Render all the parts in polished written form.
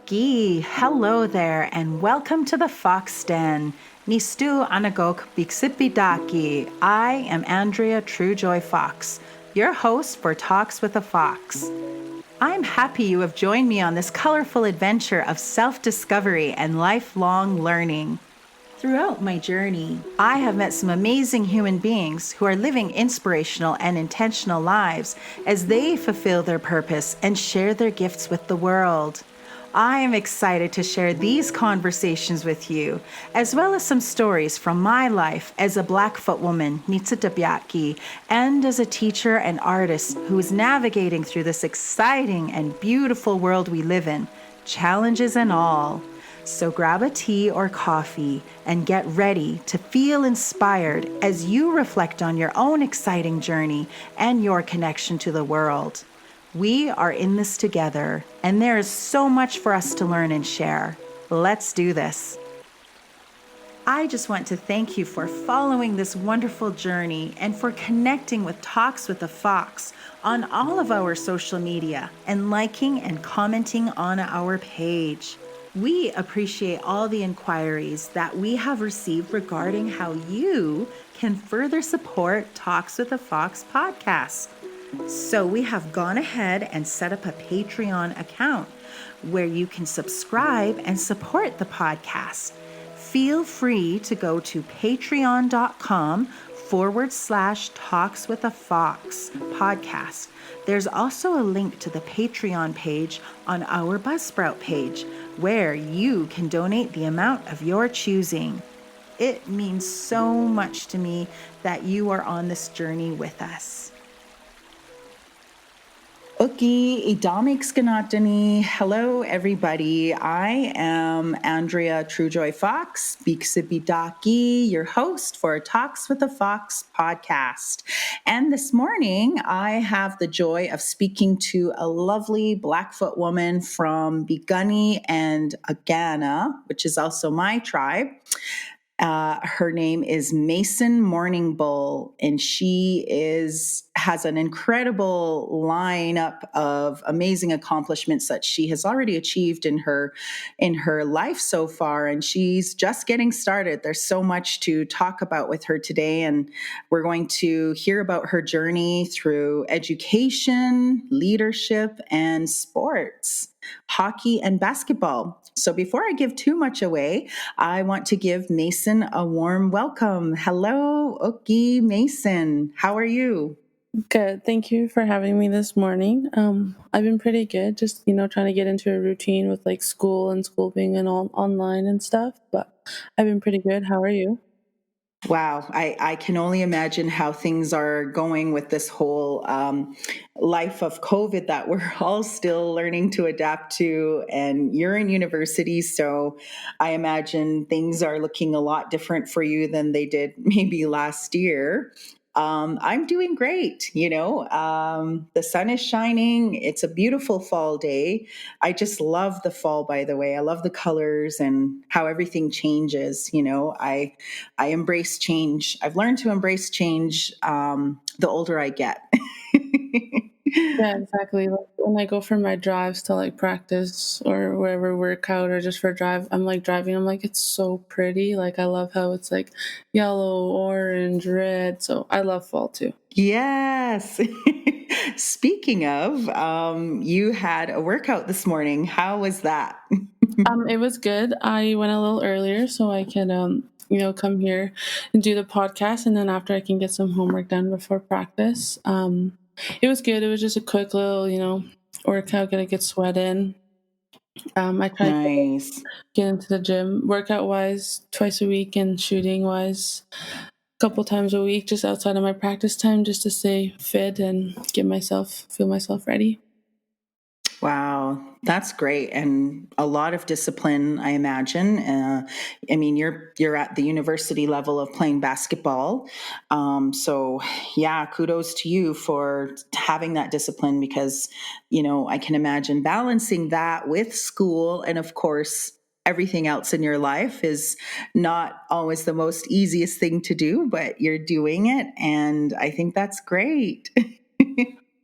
Oki, hello there, and welcome to the Fox Den. Nistu Anagok Biksipidaki. I am Andrea Truejoy Fox, your host for Talks with a Fox. I'm happy you have joined me on this colorful adventure of self-discovery and lifelong learning. Throughout my journey, I have met some amazing human beings who are living inspirational and intentional lives as they fulfill their purpose and share their gifts with the world. I am excited to share these conversations with you, as well as some stories from my life as a Blackfoot woman, Nitsitabyaki, and as a teacher and artist who is navigating through this exciting and beautiful world we live in, challenges and all. So grab a tea or coffee and get ready to feel inspired as you reflect on your own exciting journey and your connection to the world. We are in this together, and there is so much for us to learn and share. Let's do this. I just want to thank you for following this wonderful journey and for connecting with Talks with a Fox on all of our social media and liking and commenting on our page. We appreciate all the inquiries that we have received regarding how you can further support Talks with a Fox podcast. So we have gone ahead and set up a Patreon account where you can subscribe and support the podcast. Feel free to go to patreon.com/Talks with a Fox podcast. There's also a link to the Patreon page on our Buzzsprout page where you can donate the amount of your choosing. It means so much to me that you are on this journey with us. Okay, Idamik. Hello, everybody. I am Andrea Truejoy Fox, Biksipidaki, your host for Talks with a Fox podcast. And this morning, I have the joy of speaking to a lovely Blackfoot woman from Piikani and Agana, which is also my tribe. Her name is Macyn Morning Bull, and she has an incredible lineup of amazing accomplishments that she has already achieved in her life so far, and she's just getting started. There's so much to talk about with her today, and we're going to hear about her journey through education, leadership, and sports, hockey and basketball. So before I give too much away, I want to give Macyn a warm welcome. Hello, Oki Macyn. How are you? Good. Thank you for having me this morning. I've been pretty good, just, trying to get into a routine with like school being all online and stuff, but I've been pretty good. How are you? Wow, I can only imagine how things are going with this whole life of COVID that we're all still learning to adapt to. And you're in university, so I imagine things are looking a lot different for you than they did maybe last year. I'm doing great. The sun is shining. It's a beautiful fall day. I just love the fall, by the way. I love the colors and how everything changes. I embrace change. I've learned to embrace change the older I get. Yeah, exactly. Like when I go for my drives to like practice or wherever workout or just for a drive, I'm like driving. I'm like, it's so pretty. Like I love how it's like yellow, orange, red. So I love fall too. Yes. Speaking of, you had a workout this morning. How was that? It was good. I went a little earlier so I can come here and do the podcast, and then after I can get some homework done before practice. It was good. It was just a quick little, workout, get a good sweat in. I tried to get into the gym workout wise twice a week and shooting wise a couple times a week, just outside of my practice time, just to stay fit and feel myself ready. Wow, that's great, and a lot of discipline, I imagine. You're at the university level of playing basketball, so yeah, kudos to you for having that discipline because I can imagine balancing that with school and, of course, everything else in your life is not always the most easiest thing to do, but you're doing it, and I think that's great.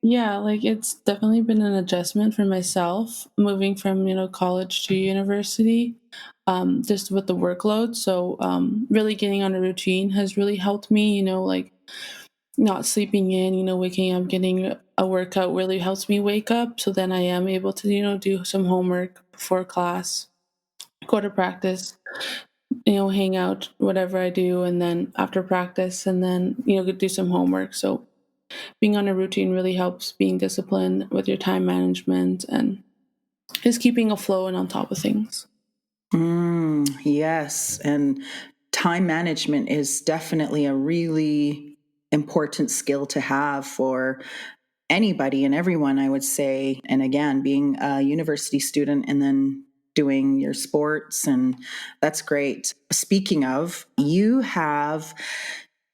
Yeah, like it's definitely been an adjustment for myself moving from, college to university, just with the workload. So, really getting on a routine has really helped me, like not sleeping in, waking up, getting a workout really helps me wake up. So then I am able to, do some homework before class, go to practice, hang out, whatever I do, and then after practice, and then, do some homework. So being on a routine really helps being disciplined with your time management and just keeping a flow and on top of things. Yes. And time management is definitely a really important skill to have for anybody and everyone, I would say. And again, being a university student and then doing your sports, and that's great. Speaking of, you have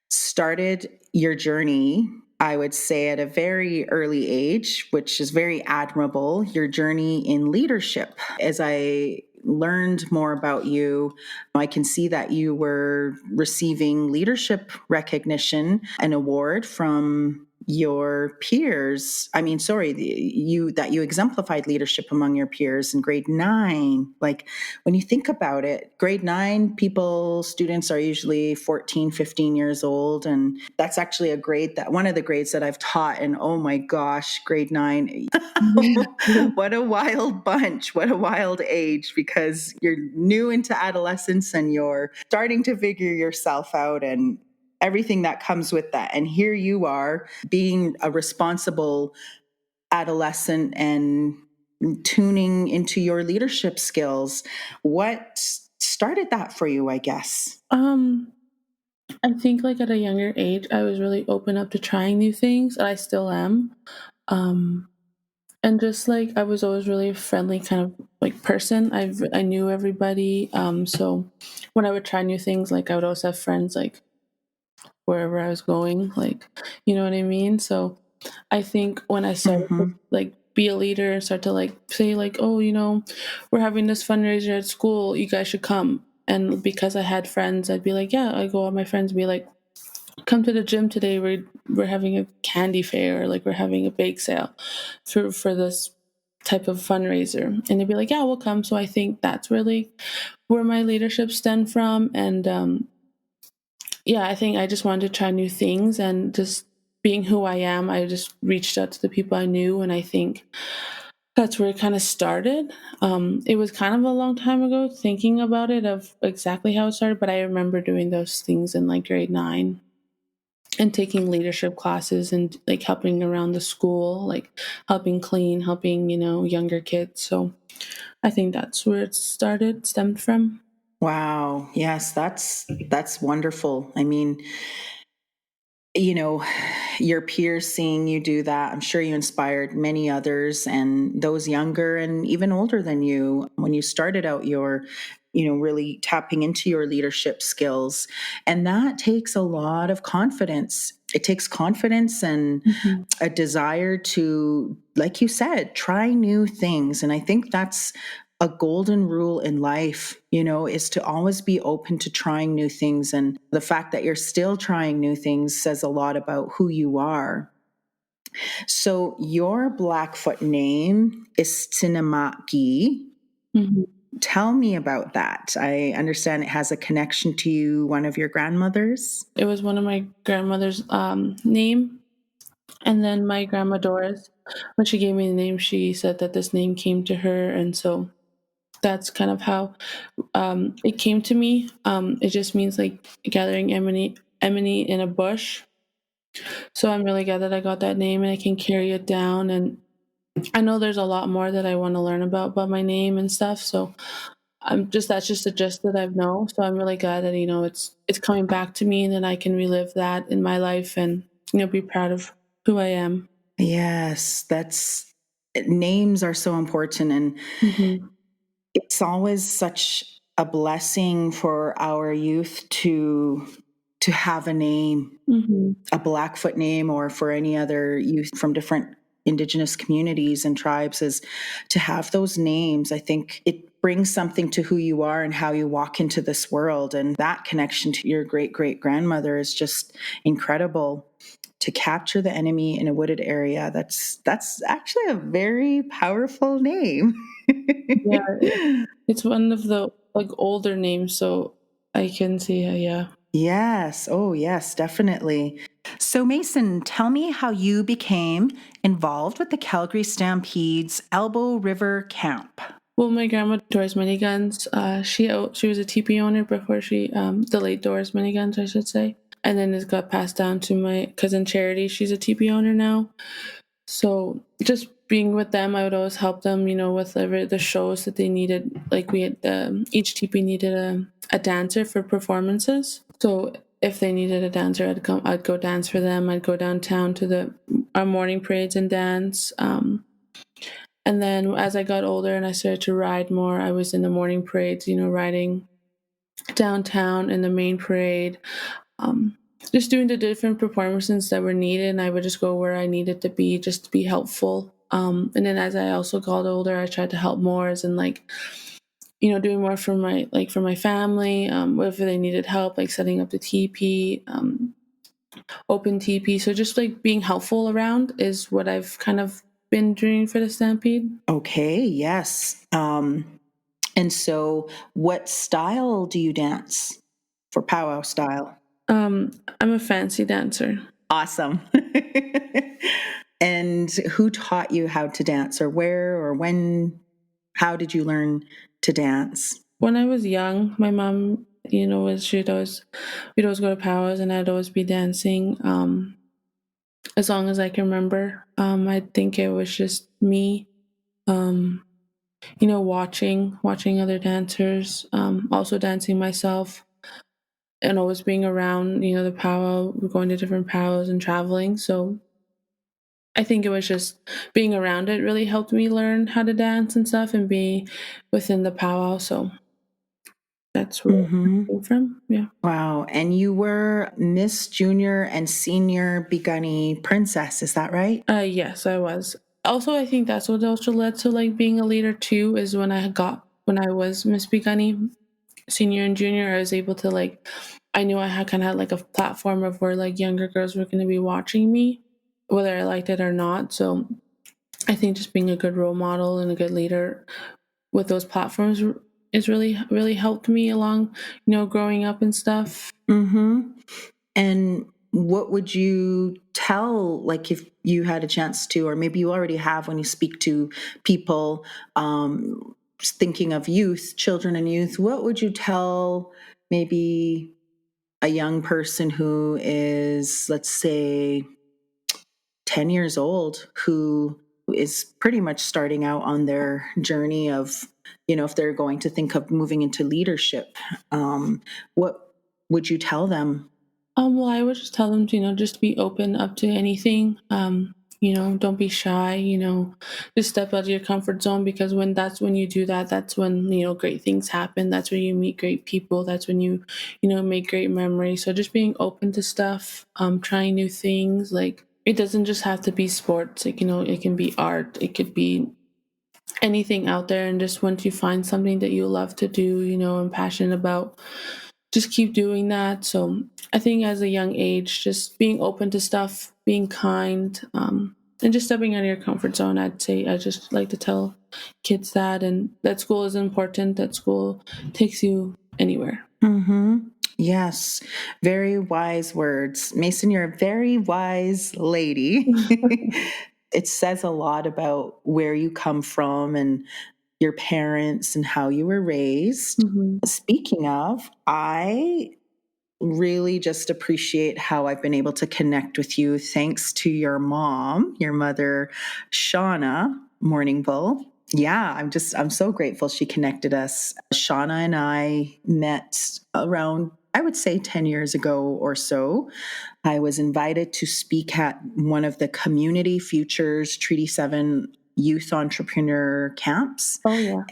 started your journey, I would say, at a very early age, which is very admirable, your journey in leadership. As I learned more about you, I can see that you were receiving leadership recognition, an award from your peers. I mean, sorry, you exemplified leadership among your peers in grade 9. Like, when you think about it, grade 9 students are usually 14, 15 years old. And that's actually a grade that one of the grades that I've taught. And oh my gosh, grade 9, what a wild bunch, what a wild age, because you're new into adolescence and you're starting to figure yourself out and everything that comes with that. And here you are being a responsible adolescent and tuning into your leadership skills. What started that for you, I guess? I think like at a younger age, I was really open up to trying new things, and I still am. Um, and just like I was always really a friendly kind of like person. I knew everybody. So when I would try new things, like I would always have friends like wherever I was going, like you know what I mean. So I think when I started to like be a leader and start to like say like, oh, we're having this fundraiser at school, you guys should come. And because I had friends, I'd be like, yeah, I go out with my friends and be like, come to the gym today. We're having a candy fair, or like we're having a bake sale for this type of fundraiser. And they'd be like, yeah, we'll come. So I think that's really where my leadership stemmed from. And yeah, I think I just wanted to try new things, and just being who I am, I just reached out to the people I knew, and I think that's where it kind of started. It was kind of a long time ago thinking about it of exactly how it started, but I remember doing those things in like grade 9 and taking leadership classes and like helping around the school, like helping clean, helping, younger kids. So I think that's where it stemmed from. Wow. Yes, that's wonderful. I mean, your peers seeing you do that, I'm sure you inspired many others, and those younger and even older than you when you started out your, really tapping into your leadership skills. And that takes a lot of confidence. It takes confidence and a desire to, like you said, try new things. And I think that's a golden rule in life, is to always be open to trying new things. And the fact that you're still trying new things says a lot about who you are. So your Blackfoot name is Istiniimaki. Tell me about that. I understand it has a connection to one of your grandmothers. It was one of my grandmother's name. And then my grandma Doris, when she gave me the name, she said that this name came to her. And so that's kind of how it came to me. It just means like gathering emony in a bush. So I'm really glad that I got that name and I can carry it down. And I know there's a lot more that I want to learn about my name and stuff. So that's just a gist that I know. So I'm really glad that, it's coming back to me and then I can relive that in my life and, be proud of who I am. Yes, names are so important. And it's always such a blessing for our youth to have a name, a Blackfoot name, or for any other youth from different Indigenous communities and tribes, is to have those names. I think it brings something to who you are and how you walk into this world. And that connection to your great great grandmother is just incredible to capture the enemy in a wooded area. That's actually a very powerful name. Yeah, it's one of the like older names, so I can see it, yeah. Yes. Oh, yes, definitely. So, Macyn, tell me how you became involved with the Calgary Stampede's Elbow River Camp. Well, my grandma Doris Miniguns, she was a TP owner before she the late Doris Miniguns, I should say, and then it got passed down to my cousin Charity. She's a TP owner now. So just being with them, I would always help them, with the shows that they needed. Like we had, each TP needed a dancer for performances. So if they needed a dancer, I'd go dance for them. I'd go downtown to our morning parades and dance. And then as I got older and I started to ride more, I was in the morning parades, riding downtown in the main parade. Just doing the different performances that were needed, and I would just go where I needed to be just to be helpful. And then as I also got older, I tried to help more, as in doing more for my family, whether they needed help, like setting up the TP, open TP. So just like being helpful around is what I've kind of been doing for the Stampede. Okay, yes. And so what style do you dance for powwow style? I'm a fancy dancer. Awesome. And who taught you how to dance, or where or when? How did you learn to dance? When I was young, my mom, we'd always go to powwows, and I'd always be dancing. As long as I can remember, I think it was just me, watching other dancers, also dancing myself, and always being around, the powwow, going to different powwows and traveling. So I think it was just being around it really helped me learn how to dance and stuff and be within the powwow. So that's where it came from. Yeah. Wow. And you were Miss Junior and Senior Piikani Princess, is that right? Yes, I was. Also, I think that's what also led to like being a leader too, is when I was Miss Piikani Senior and Junior, I was able to I knew I had kind of had like a platform of where like younger girls were going to be watching me, whether I liked it or not. So I think just being a good role model and a good leader with those platforms is really, really helped me along, growing up and stuff. And what would you tell, like if you had a chance to, or maybe you already have when you speak to people, thinking of youth, children and youth, what would you tell maybe a young person who is, let's say, 10 years old, who is pretty much starting out on their journey of, if they're going to think of moving into leadership, what would you tell them? Well, I would just tell them to, just be open up to anything. Don't be shy, just step out of your comfort zone, because when you do that, that's when, great things happen. That's when you meet great people. That's when you make great memories. So just being open to stuff, trying new things. Like, it doesn't just have to be sports. Like, it can be art. It could be anything out there. And just once you find something that you love to do, and passionate about, just keep doing that. So I think as a young age, just being open to stuff, being kind, and just stepping out of your comfort zone. I just like to tell kids that, and that school is important, that school takes you anywhere. Yes, very wise words. Macyn, you're a very wise lady. It says a lot about where you come from and your parents and how you were raised. Speaking of, I really just appreciate how I've been able to connect with you thanks to your mom, your mother, Shauna Morning Bull. Yeah, I'm so grateful she connected us. Shauna and I met around, I would say, 10 years ago or so. I was invited to speak at one of the Community Futures Treaty 7 youth entrepreneur camps. Oh,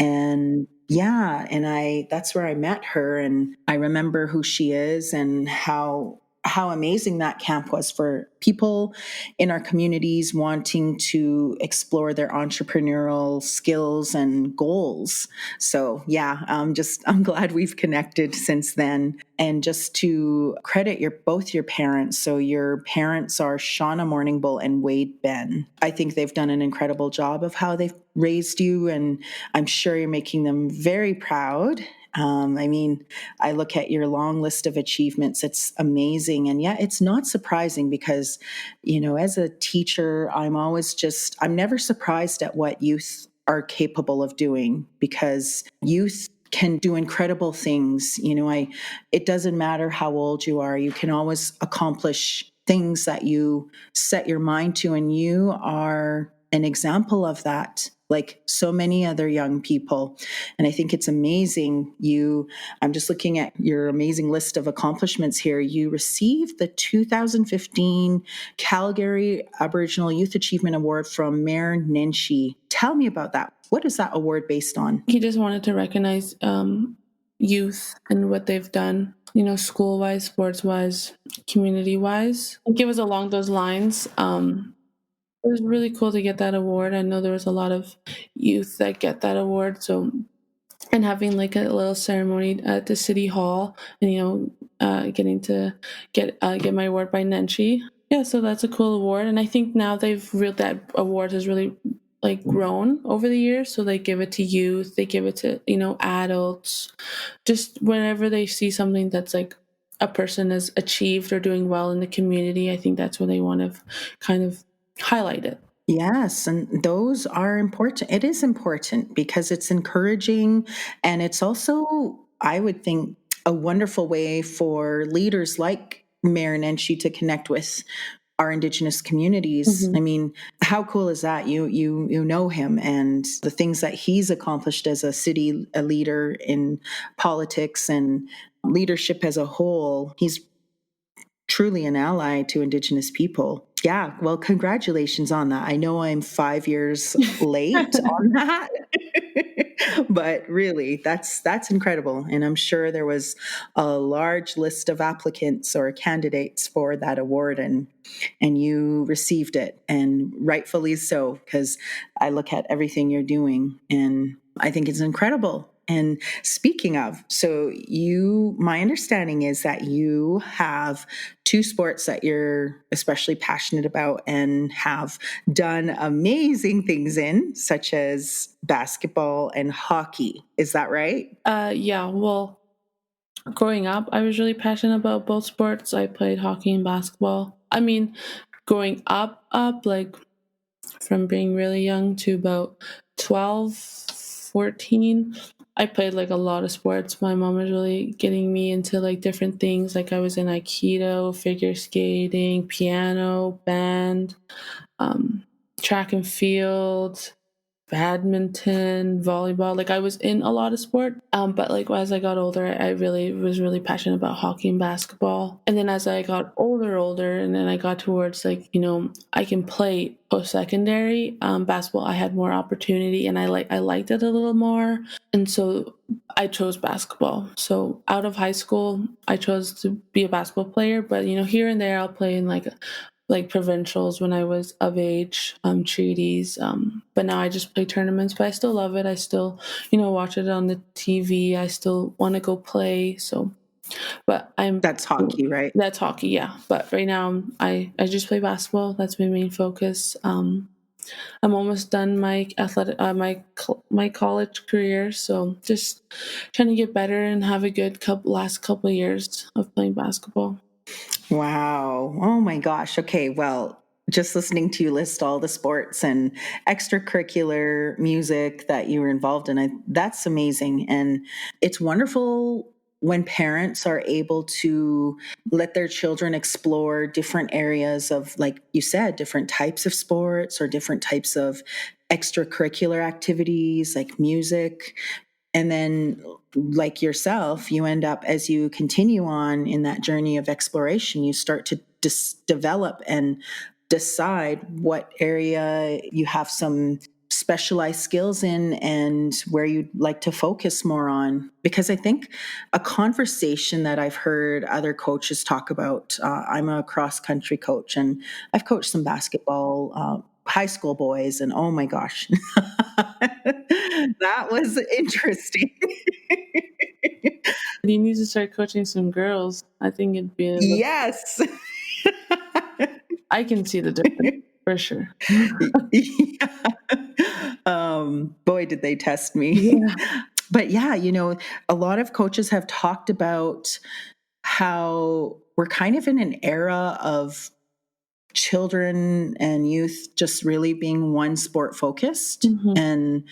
yeah. And that's where I met her, and I remember who she is and how how amazing that camp was for people in our communities wanting to explore their entrepreneurial skills and goals. So yeah, I'm glad we've connected since then. And just to credit both your parents. So your parents are Shauna Morning Bull and Wade Ben. I think they've done an incredible job of how they've raised you, and I'm sure you're making them very proud. I mean, I look at your long list of achievements. It's amazing. And yeah, it's not surprising because, as a teacher, I'm never surprised at what youth are capable of doing, because youth can do incredible things. It doesn't matter how old you are, you can always accomplish things that you set your mind to. And you are an example of that, like so many other young people. And I think it's amazing. I'm just looking at your amazing list of accomplishments here. You received the 2015 Calgary Aboriginal Youth Achievement Award from Mayor Nenshi. Tell me about that. What is that award based on? He just wanted to recognize youth and what they've done, school-wise, sports-wise, community-wise. I think it was along those lines. It was really cool to get that award. I know there was a lot of youth that get that award. So, and having like a little ceremony at the city hall, and getting to get my award by Nenshi. Yeah, so that's a cool award. And I think now that award has really like grown over the years. So they give it to youth, they give it to adults, just whenever they see something that's like a person has achieved or doing well in the community. I think that's where they want to kind of highlight it. Yes, and those are important. It is important because it's encouraging, and it's also, I would think, a wonderful way for leaders like Mayor Nenshi to connect with our Indigenous communities. Mm-hmm. I mean, how cool is that? You know him and the things that he's accomplished as a leader in politics and leadership as a whole. He's truly an ally to Indigenous people. Yeah, well, congratulations on that. I know I'm 5 years late on that, but really, that's incredible. And I'm sure there was a large list of applicants or candidates for that award, and you received it, and rightfully so, because I look at everything you're doing, and I think it's incredible. And speaking of, my understanding is that you have two sports that you're especially passionate about and have done amazing things in, such as basketball and hockey. Is that right? Yeah, well, growing up, I was really passionate about both sports. I played hockey and basketball. I mean, growing up, like from being really young to about 12, 14, I played like a lot of sports. My mom was really getting me into like different things. Like I was in Aikido, figure skating, piano, band, track and field, badminton, volleyball. Like I was in a lot of sport. But like as I got older, I really was really passionate about hockey and basketball. And then as I got older, and then I got towards like, I can play post-secondary basketball. I had more opportunity and I liked it a little more. And so I chose basketball. So out of high school, I chose to be a basketball player, but here and there I'll play in like provincials when I was of age, treaties. But now I just play tournaments, but I still love it. I still, watch it on the TV. I still want to go play. So, but That's hockey, right? that's hockey. Yeah. But right now I just play basketball. That's my main focus. I'm almost done my my college career. So just trying to get better and have a good last couple of years of playing basketball. Wow. Oh my gosh. Okay. Well, just listening to you list all the sports and extracurricular music that you were involved in, that's amazing. And it's wonderful when parents are able to let their children explore different areas of, like you said, different types of sports or different types of extracurricular activities like music. And then, like yourself, you end up, as you continue on in that journey of exploration, you start to develop and decide what area you have some specialize skills in and where you'd like to focus more on. Because I think a conversation that I've heard other coaches talk about, I'm a cross country coach and I've coached some basketball, high school boys, and oh my gosh, that was interesting. You need to start coaching some girls. I think it'd be Yes. I can see the difference for sure. Yeah. Boy, did they test me. Yeah. But yeah, a lot of coaches have talked about how we're kind of in an era of children and youth just really being one sport focused, and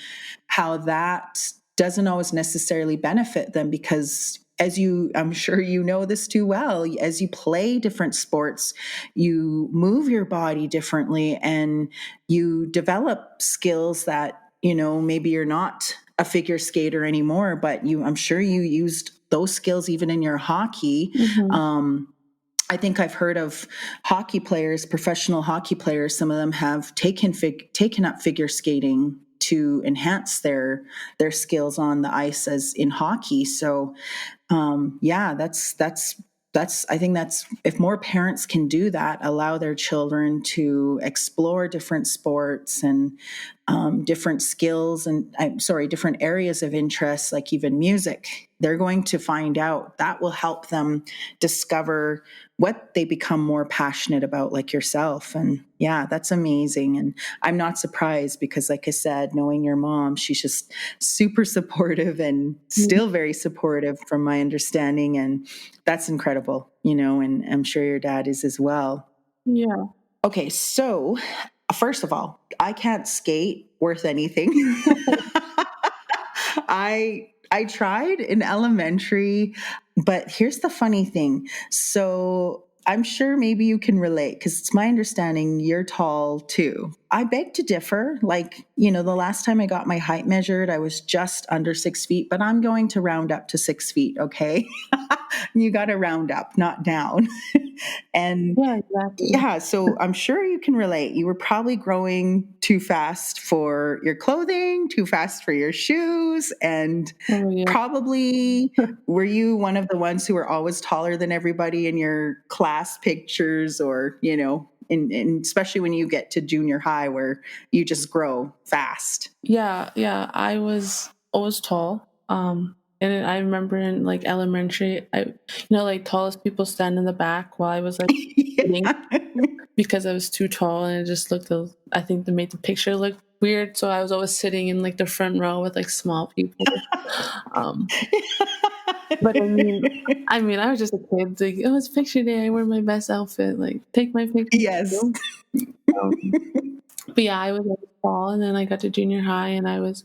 how that doesn't always necessarily benefit them because I'm sure you know this too well, as you play different sports, you move your body differently and you develop skills that, maybe you're not a figure skater anymore, but I'm sure you used those skills even in your hockey. I think I've heard of hockey players, professional hockey players. Some of them have taken up figure skating to enhance their skills on the ice as in hockey. So, yeah, I think that's, if more parents can do that, allow their children to explore different sports and different skills and different areas of interest, like even music, they're going to find out that will help them discover what they become more passionate about, like yourself. And yeah, that's amazing. And I'm not surprised because, like I said, knowing your mom, she's just super supportive and still very supportive from my understanding. And that's incredible, and I'm sure your dad is as well. Yeah. Okay, so first of all, I can't skate worth anything. I tried in elementary, but here's the funny thing. So I'm sure maybe you can relate because it's my understanding you're tall too. I beg to differ. Like, the last time I got my height measured, I was just under 6 feet, but I'm going to round up to 6 feet, okay? You got to round up, not down. And Yeah, exactly. yeah, so I'm sure you can relate. You were probably growing too fast for your clothing, too fast for your shoes, and probably were you one of the ones who were always taller than everybody in your class pictures, or, in especially when you get to junior high where you just grow fast? Yeah, I was always tall. And I remember in like elementary, like tallest people stand in the back while I was like sitting because I was too tall and it just looked, I think they made the picture look weird. So I was always sitting in like the front row with like small people. But I mean, I was just a kid. Like, it was picture day. I wear my best outfit. Like, take my picture. Yes. But yeah, I was tall, and then I got to junior high, and I was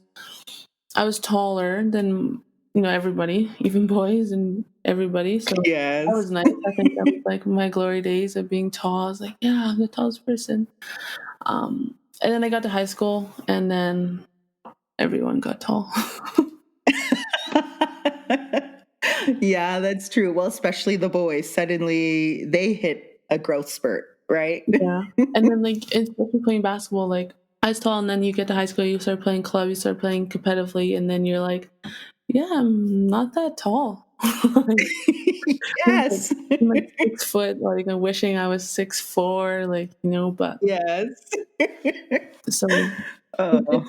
taller than everybody, even boys and everybody. So yes. that was nice. I think that was like my glory days of being tall. I was like, yeah, I'm the tallest person. And then I got to high school, and then everyone got tall. Yeah, that's true. Well, especially the boys, suddenly they hit a growth spurt, right? Yeah. And then like, especially playing basketball, like I was tall, and then you get to high school, you start playing club, you start playing competitively, and then you're like, yeah, I'm not that tall. Yes. I'm like 6 foot, like I'm wishing I was 6'4", like, but Yes. so Oh.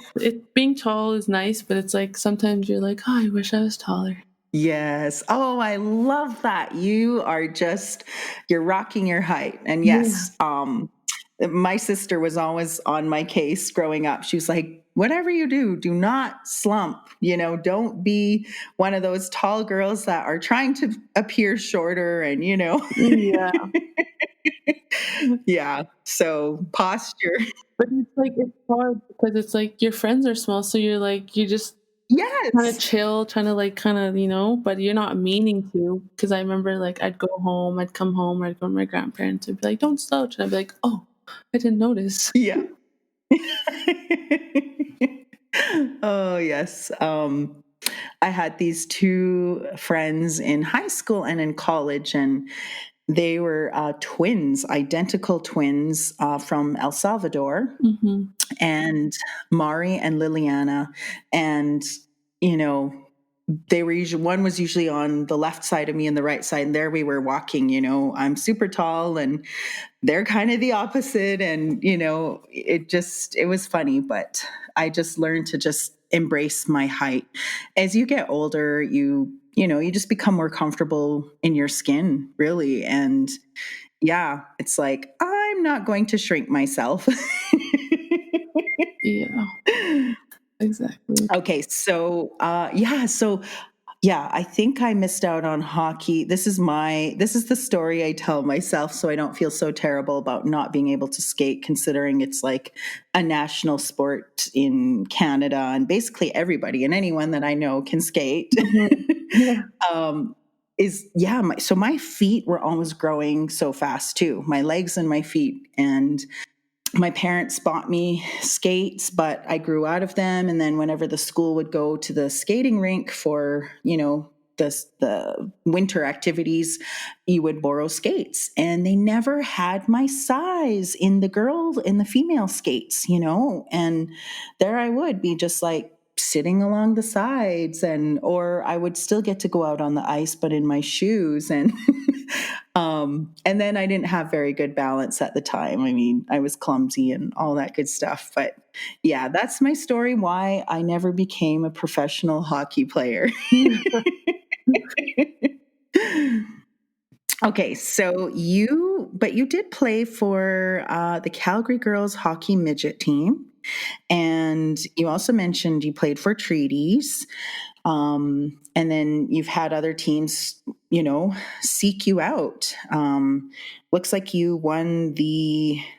being tall is nice, but it's like sometimes you're like, oh, I wish I was taller. Yes. Oh, I love that. You're rocking your height. And Yeah. yes, my sister was always on my case growing up. She was like, whatever you do, do not slump. Don't be one of those tall girls that are trying to appear shorter and, Yeah. Yeah. So posture. But it's hard because it's like your friends are small, so you're just kind of Yes. chill, trying to like kind of, but you're not meaning to. Because I remember like I'd come home, I'd go to my grandparents, and be like, "Don't slouch," and I'd be like, "Oh, I didn't notice." Yeah. Oh, yes. I had these two friends in high school and in college, and They were twins, identical twins from El Salvador, and Mari and Liliana. And, you know, they were usually, one was usually on the left side of me and the right side. And there we were walking, you know, I'm super tall and they're kind of the opposite. And, you know, it was funny, but I just learned to just embrace my height. As you get older, you just become more comfortable in your skin, really. And yeah, it's like, I'm not going to shrink myself. Yeah, exactly. Okay, so I think I missed out on hockey. This is the story I tell myself so I don't feel so terrible about not being able to skate, considering it's like a national sport in Canada and basically everybody and anyone that I know can skate. Yeah. So my feet were always growing so fast too, my legs and my feet. And my parents bought me skates, but I grew out of them. And then whenever the school would go to the skating rink for, you know, the winter activities, you would borrow skates. And they never had my size in the female skates, you know, and there I would be just like sitting along the sides, or I would still get to go out on the ice, but in my shoes. And then I didn't have very good balance at the time. I mean, I was clumsy and all that good stuff. But yeah, that's my story why I never became a professional hockey player. Okay, so you did play for the Calgary girls hockey midget team. And you also mentioned you played for Treaties. And then you've had other teams, you know, seek you out. Looks like you won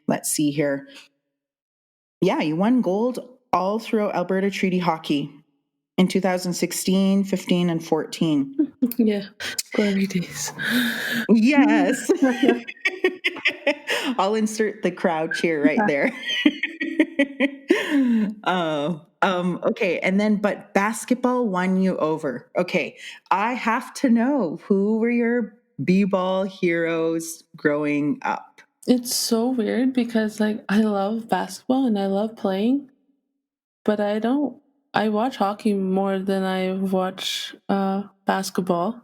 let's see here. Yeah, you won gold all throughout Alberta Treaty Hockey in 2016, 15, and 14. Yeah, glory days. Yes. I'll insert the crowd cheer right there. Okay. And then, but basketball won you over. Okay. I have to know, who were your b-ball heroes growing up? It's so weird because like I love basketball and I love playing, but I watch hockey more than I watch basketball,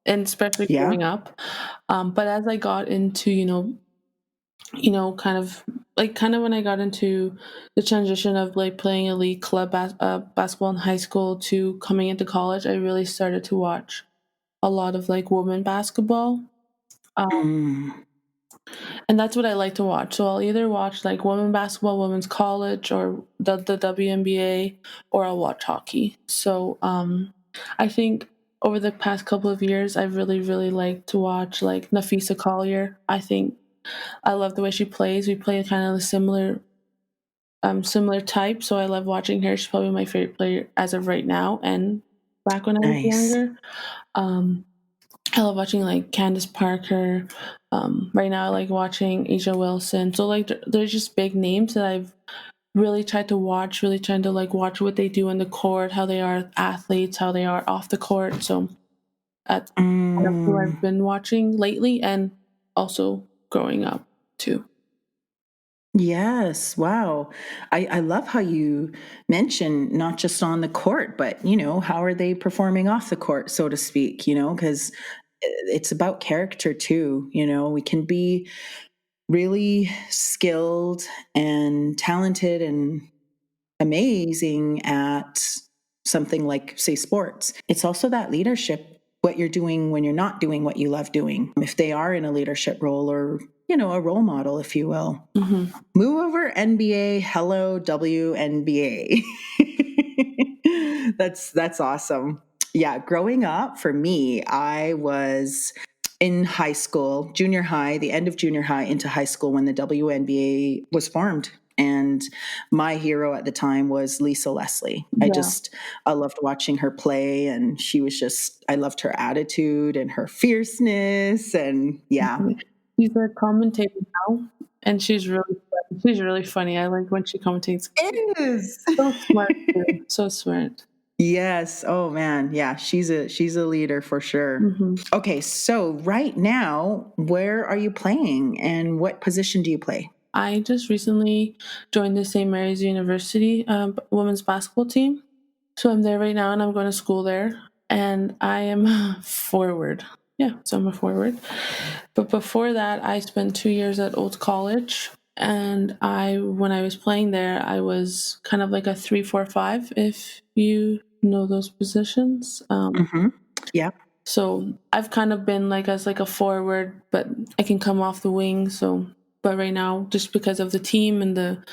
and especially Yeah. growing up. But as I got into, kind of when I got into the transition of like playing elite club basketball in high school to coming into college, I really started to watch a lot of like women basketball. Mm. And that's what I like to watch. So I'll either watch like women basketball, women's college, or the WNBA, or I'll watch hockey. So I think over the past couple of years, I've really, really liked to watch like Nafisa Collier. I think I love the way she plays. We play kind of a similar type, so I love watching her. She's probably my favorite player as of right now, and back when I was Nice. younger. I love watching like Candace Parker. Right now, I like watching Asia Wilson. So like, there's just big names that I've really tried to watch. Really trying to like watch what they do in the court, how they are athletes, how they are off the court. So that's kind of who I've been watching lately, and also growing up too. Yes. Wow. I love how you mention not just on the court, but, you know, how are they performing off the court, so to speak, you know, because it's about character too. You know, we can be really skilled and talented and amazing at something like, say, sports. It's also that leadership, what you're doing when you're not doing what you love doing. If they are in a leadership role, or, you know, a role model, if you will. Mm-hmm. Move over NBA, hello WNBA. That's awesome. Yeah, growing up for me, I was in high school, junior high, the end of junior high into high school when the WNBA was formed. And my hero at the time was Lisa Leslie. Yeah. I loved watching her play, and I loved her attitude and her fierceness. And yeah. She's a commentator now, and she's really funny. I like when she commentates. It is. So smart too. So smart. Yes. Oh man. Yeah, she's a leader for sure. Mm-hmm. Okay, so right now, where are you playing and what position do you play? I just recently joined the St. Mary's University women's basketball team. So I'm there right now and I'm going to school there. And I am a forward. Yeah, so I'm a forward. But before that, I spent 2 years at Old College. And when I was playing there, I was kind of like a 3-4-5, if you know those positions. Mm-hmm. Yeah. So I've kind of been like as like a forward, but I can come off the wing. So, but right now, just because of the team and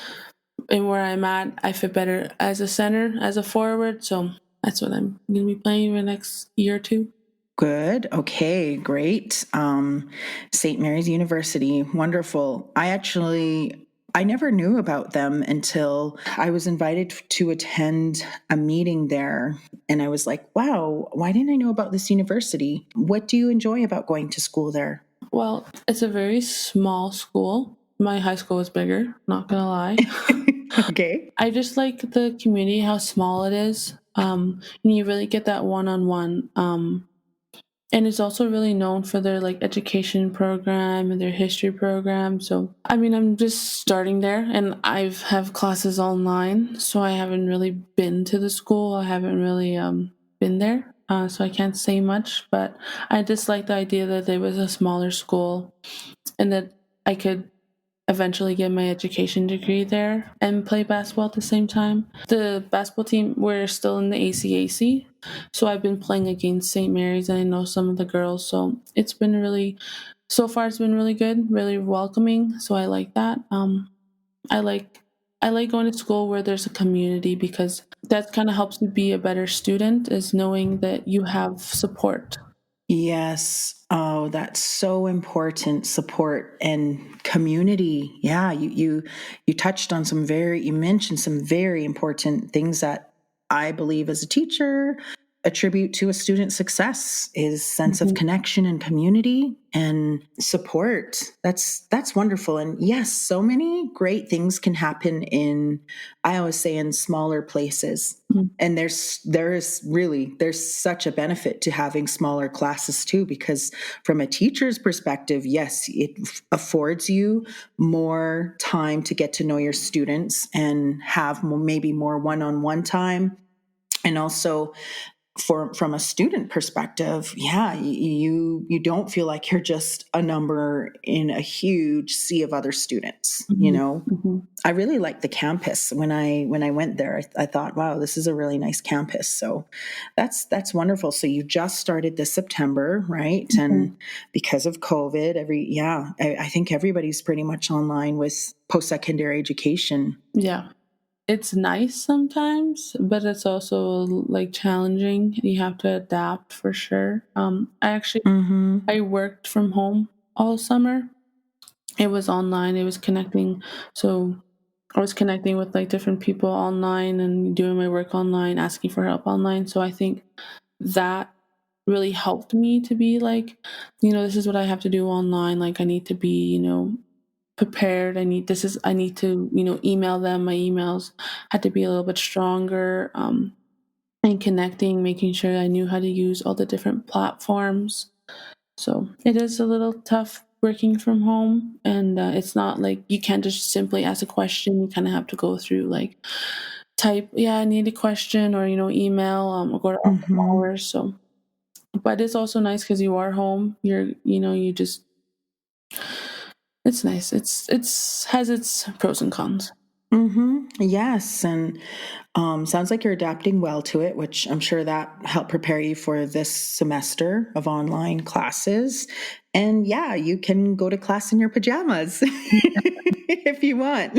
where I'm at, I fit better as a center, as a forward. So that's what I'm going to be playing for the next year or two. Good. Okay, great. St. Mary's University, wonderful. I never knew about them until I was invited to attend a meeting there. And I was like, wow, why didn't I know about this university? What do you enjoy about going to school there? Well, it's a very small school. My high school was bigger, not going to lie. Okay. I just like the community, how small it is. And you really get that one-on-one. And it's also really known for their like education program and their history program. So I mean, I'm just starting there, and I've have classes online, so I haven't really been to the school. I haven't really been there, so I can't say much. But I just like the idea that there was a smaller school, and that I could eventually get my education degree there and play basketball at the same time. The basketball team, we're still in the ACAC, so I've been playing against St. Mary's and I know some of the girls, so so far it's been really good, really welcoming, so I like that. I like I like going to school where there's a community, because that kind of helps you be a better student, is knowing that you have support. Yes. Oh, that's so important. Support and community. Yeah, you touched on you mentioned some very important things that I believe as a teacher attribute to a student's success is sense of Mhm. connection and community and support. That's wonderful. And yes, so many great things can happen I always say in smaller places. Mhm. And there's such a benefit to having smaller classes too, because from a teacher's perspective, yes, it affords you more time to get to know your students and have maybe more one-on-one time. And also from a student perspective, yeah, you don't feel like you're just a number in a huge sea of other students, you Mhm. know. Mhm. I really liked the campus when I went there. I thought, wow, this is a really nice campus. So that's wonderful. So you just started this September, right? Mhm. And because of COVID, I think everybody's pretty much online with post-secondary education. Yeah. It's nice sometimes, but it's also like challenging. You have to adapt for sure. Mm-hmm. I worked from home all summer. It was online. It was connecting. So I was connecting with like different people online and doing my work online, asking for help online. So I think that really helped me to be like, this is what I have to do online. Like I need to be, prepared. I need to, email them. My emails had to be a little bit stronger, and connecting, making sure I knew how to use all the different platforms. So it is a little tough working from home, and it's not like you can't just simply ask a question. You kind of have to go through like type, yeah, I need a question, or email, or go to office Mm-hmm. hours. So, but it's also nice because you are home. You just, it's nice. It's has its pros and cons. Mm-hmm. Yes. And sounds like you're adapting well to it, which I'm sure that helped prepare you for this semester of online classes. And yeah, you can go to class in your pajamas if you want.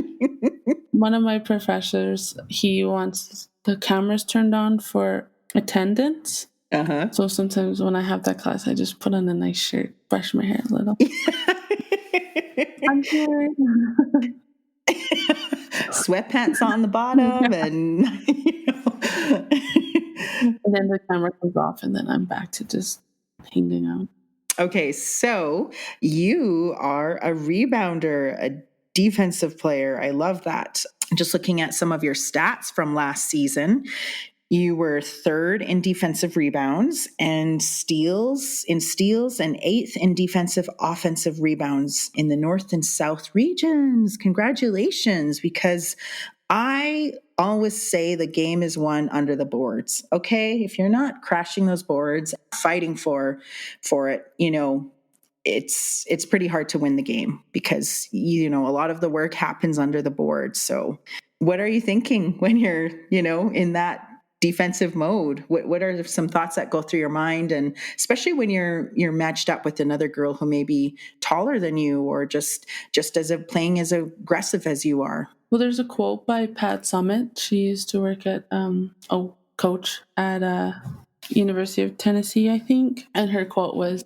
One of my professors, he wants the cameras turned on for attendance. Uh-huh. So sometimes when I have that class, I just put on a nice shirt, brush my hair a little. I'm here. Sweatpants on the bottom and And then the camera comes off, and then I'm back to just hanging out. Okay, so you are a rebounder, a defensive player. I love that. Just looking at some of your stats from last season, You were third in defensive rebounds and steals, and 8th in defensive offensive rebounds in the North and South regions. Congratulations, because I always say the game is won under the boards. Okay, if you're not crashing those boards, fighting for it, it's pretty hard to win the game, because a lot of the work happens under the boards. So what are you thinking when you're in that defensive mode? What are some thoughts that go through your mind, and especially when you're matched up with another girl who may be taller than you, or just playing as aggressive as you are? Well, there's a quote by Pat Summitt. She used to work at a coach at University of Tennessee, I think, and her quote was,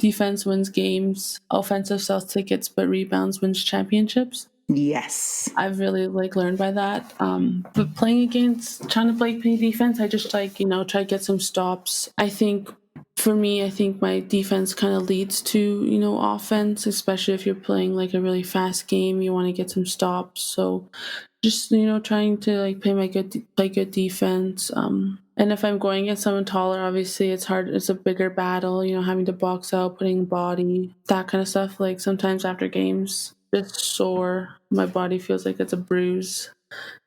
"Defense wins games, offensive sells tickets, but rebounds wins championships." Yes. I've really learned by that. But trying to play defense, I just try to get some stops. For me, I think my defense kind of leads to, offense, especially if you're playing a really fast game, you want to get some stops. So just, trying to play good defense. And if I'm going against someone taller, obviously it's hard. It's a bigger battle, having to box out, putting body, that kind of stuff. Sometimes after games, just sore. My body feels like it's a bruise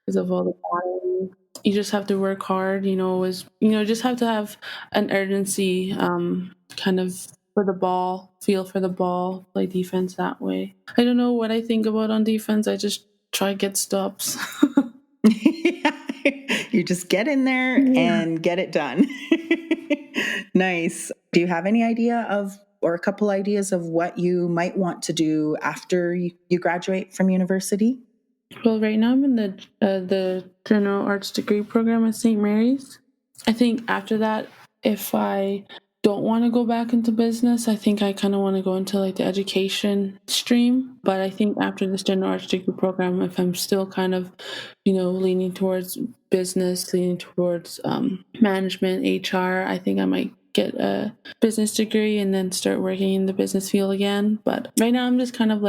because of all the body. You just have to work hard, just have to have an urgency, kind of for the ball, feel for the ball, play defense that way. I don't know what I think about on defense. I just try to get stops. You just get in there and get it done. Nice. Do you have any idea or a couple ideas of what you might want to do after you graduate from university? Well, right now I'm in the general arts degree program at St. Mary's. I think after that, if I don't want to go back into business, I think I kind of want to go into the education stream. But I think after this general arts degree program, if I'm still kind of, leaning towards business, leaning towards management, HR, I think I might get a business degree and then start working in the business field again. But right now I'm just kind of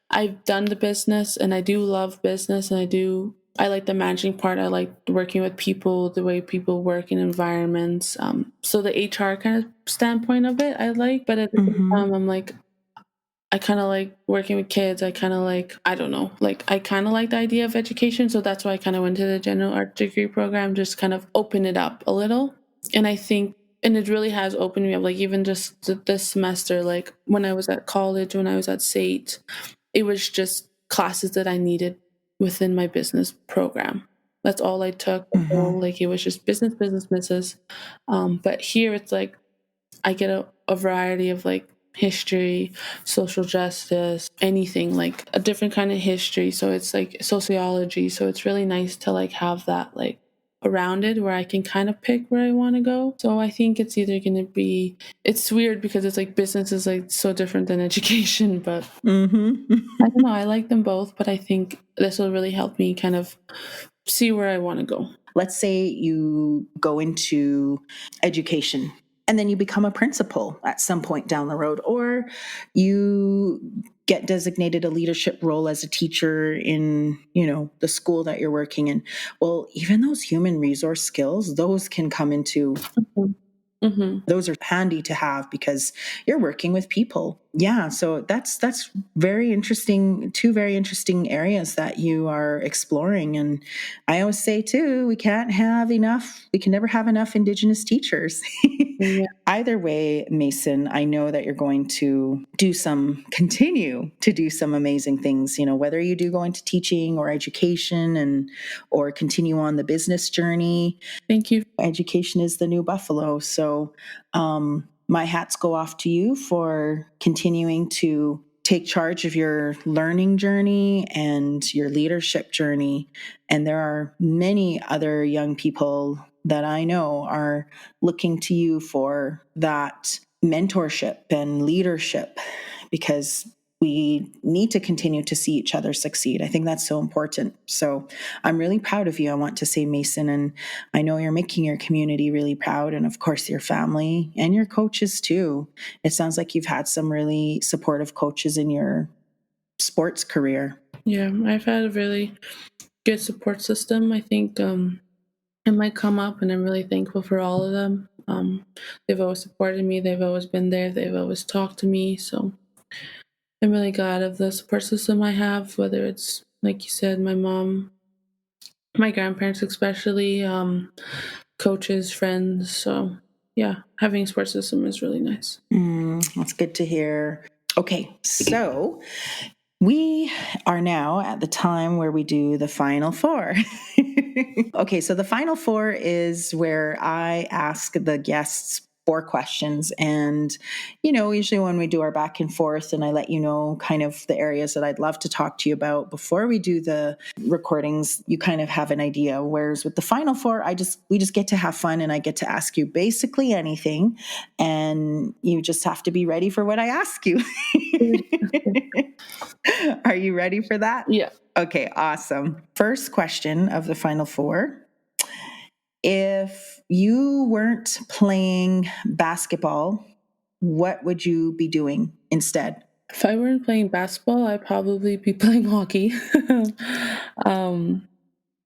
I've done the business and I do love business, and I like the managing part. I like working with people, the way people work in environments. So the HR kind of standpoint of it, I like, but at the same time, I kind of like working with kids. I kind of I don't know, I kind of like the idea of education. So that's why I kind of went to the general art degree program, just kind of open it up a little. And I think, and it really has opened me up, even just this semester, when I was at college, when I was at SAIT, it was just classes that I needed within my business program. That's all I took. It was just business. But here it's I get a variety of history, social justice, anything, a different kind of history. So it's sociology. So it's really nice to have that around it, where I can kind of pick where I want to go. So I think it's either going to be, it's weird because it's business is so different than education, but I don't know, I like them both, but I think this will really help me kind of see where I want to go. Let's say you go into education and then you become a principal at some point down the road, or you get designated a leadership role as a teacher in, the school that you're working in. Well, even those human resource skills, those can come into those are handy to have because you're working with people. Yeah, so that's very interesting. Two very interesting areas that you are exploring. And I always say too, we can never have enough Indigenous teachers. Yeah. Either way, Macyn, I know that you're going to continue to do some amazing things, whether you do go into teaching or education or continue on the business journey. Thank you. Education is the new buffalo. So my hats go off to you for continuing to take charge of your learning journey and your leadership journey. And there are many other young people that I know are looking to you for that mentorship and leadership, because we need to continue to see each other succeed. I think that's so important. So I'm really proud of you, I want to say, Macyn, and I know you're making your community really proud, and of course your family and your coaches too. It sounds like you've had some really supportive coaches in your sports career. Yeah, I've had a really good support system. I think it might come up, and I'm really thankful for all of them. They've always supported me. They've always been there. They've always talked to me. So I'm really glad of the support system I have, whether it's, like you said, my mom, my grandparents especially, coaches, friends. So yeah, having a support system is really nice. That's good to hear. Okay, so we are now at the time where we do the final four. Okay, so the final four is where I ask the guests four questions. And, usually when we do our back and forth and I let you know kind of the areas that I'd love to talk to you about before we do the recordings, you kind of have an idea. Whereas with the final four, we just get to have fun and I get to ask you basically anything. And you just have to be ready for what I ask you. Are you ready for that? Yeah. Okay, awesome. First question of the final four. If you weren't playing basketball, what would you be doing instead? If I weren't playing basketball, I'd probably be playing hockey.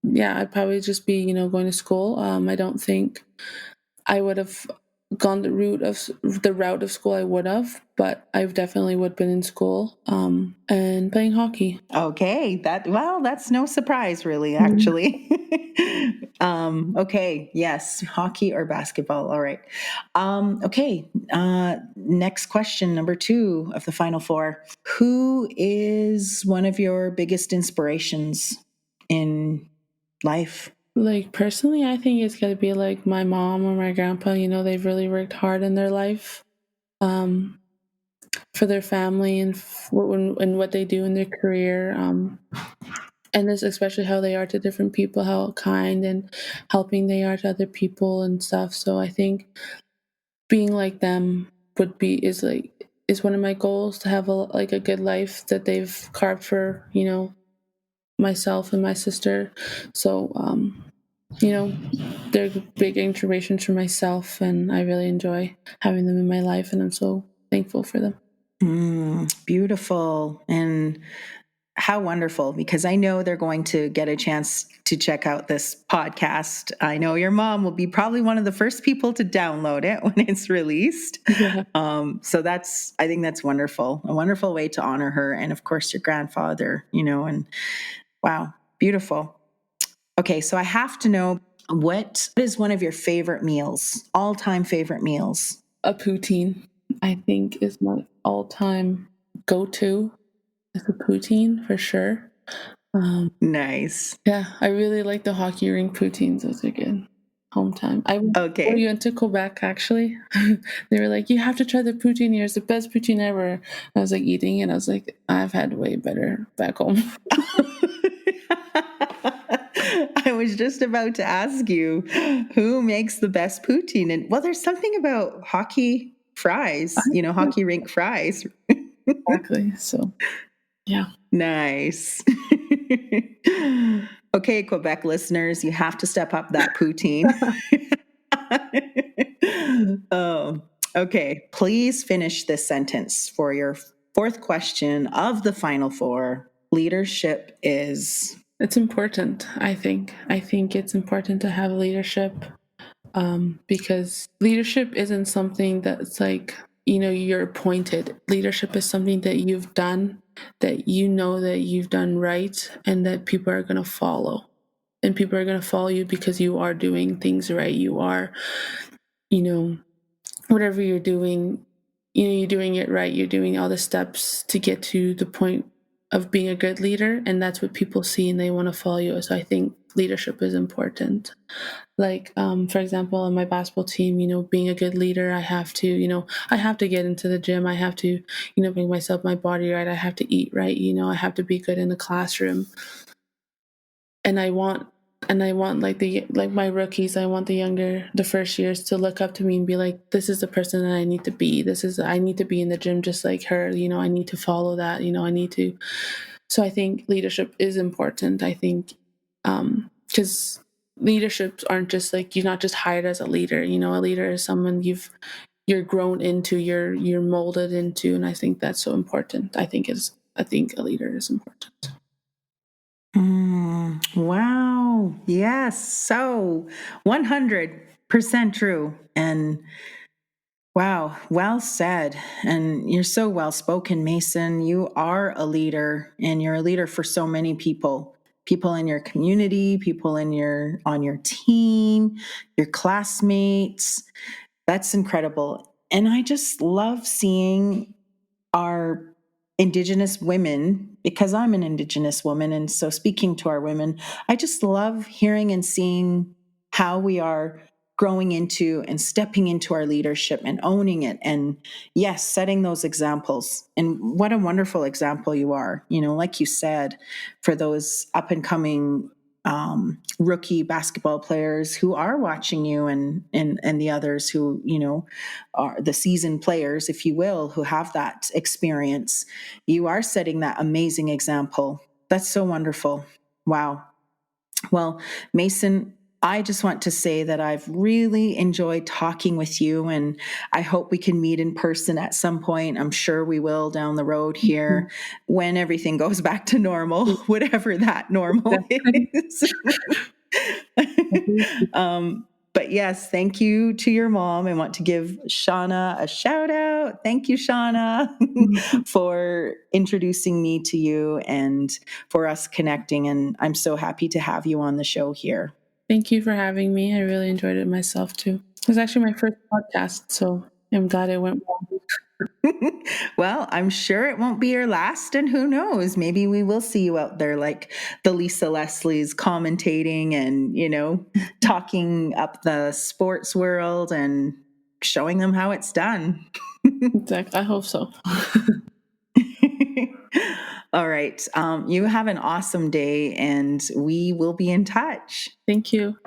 Yeah, I'd probably just be, going to school. I don't think I would have gone the route of school I would have, but I definitely would have been in school and playing hockey. Okay, that's no surprise really, actually. Okay, yes, hockey or basketball. All right. Okay, next question, number 2 of the final four. Who is one of your biggest inspirations in life? Like, personally, I think it's going to be like my mom or my grandpa. They've really worked hard in their life for their family and what they do in their career. And this, especially how they are to different people, how kind and helping they are to other people and stuff. So I think being like them is one of my goals, to have a good life that they've carved for myself and my sister. So they're big inspirations for myself, and I really enjoy having them in my life, and I'm so thankful for them. Beautiful. And how wonderful, because I know they're going to get a chance to check out this podcast. I know your mom will be probably one of the first people to download it when it's released. Yeah. So I think that's wonderful, a wonderful way to honor her. And of course, your grandfather, and wow, beautiful. Okay, so I have to know, what is one of your favorite meals, all-time favorite meals? A poutine, I think, is my all-time go-to. Is a poutine for sure. Nice. Yeah, I really like the hockey rink poutines. Those are good. Home time. Okay. We went to Quebec, actually. They were like, you have to try the poutine here. It's the best poutine ever. I was like eating, and I was like, I've had way better back home. I was just about to ask you, who makes the best poutine? And well, there's something about hockey fries, hockey rink fries. Exactly. So, yeah. Nice. Okay, Quebec listeners, you have to step up that poutine. Oh, okay. Please finish this sentence for your fourth question of the final four. Leadership is... It's important, I think. I think it's important to have leadership, because leadership isn't something that's like, you're appointed. Leadership is something that you've done, that that you've done right, and that people are going to follow. And people are going to follow you because you are doing things right. You are, whatever you're doing, you're doing it right. You're doing all the steps to get to the point of being a good leader, and that's what people see and they want to follow you. So I think leadership is important. Like, for example, on my basketball team, being a good leader, I have to get into the gym. I have to, make my body right. I have to eat right. I have to be good in the classroom. And I want like my rookies, I want the first years to look up to me and be like, this is the person that I need to be. I need to be in the gym just like her. I need to follow that. I need to. So I think leadership is important. I think, because leaderships aren't just like, you're not just hired as a leader. A leader is someone you're grown into, you're molded into, and I think that's so important. I think a leader is important. Wow. Yes. So 100% true. And wow, well said. And you're so well spoken, Macyn. You are a leader, and you're a leader for so many people. People in your community, people in your on your team, your classmates. That's incredible. And I just love seeing our Indigenous women, because I'm an Indigenous woman. And so speaking to our women, I just love hearing and seeing how we are growing into and stepping into our leadership and owning it. And yes, setting those examples. And what a wonderful example you are, like you said, for those up and coming rookie basketball players who are watching you, and the others who are the seasoned players, if you will, who have that experience. You are setting that amazing example. That's so wonderful. Wow. Well, Macyn, I just want to say that I've really enjoyed talking with you, and I hope we can meet in person at some point. I'm sure we will down the road here when everything goes back to normal, whatever that normal is. But yes, thank you to your mom. I want to give Shauna a shout out. Thank you, Shauna, for introducing me to you and for us connecting. And I'm so happy to have you on the show here. Thank you for having me. I really enjoyed it myself too. It was actually my first podcast, so I'm glad it went well. Well, I'm sure it won't be your last, and who knows, maybe we will see you out there like the Lisa Leslie's commentating and, talking up the sports world and showing them how it's done. Exactly. I hope so. All right. You have an awesome day, and we will be in touch. Thank you.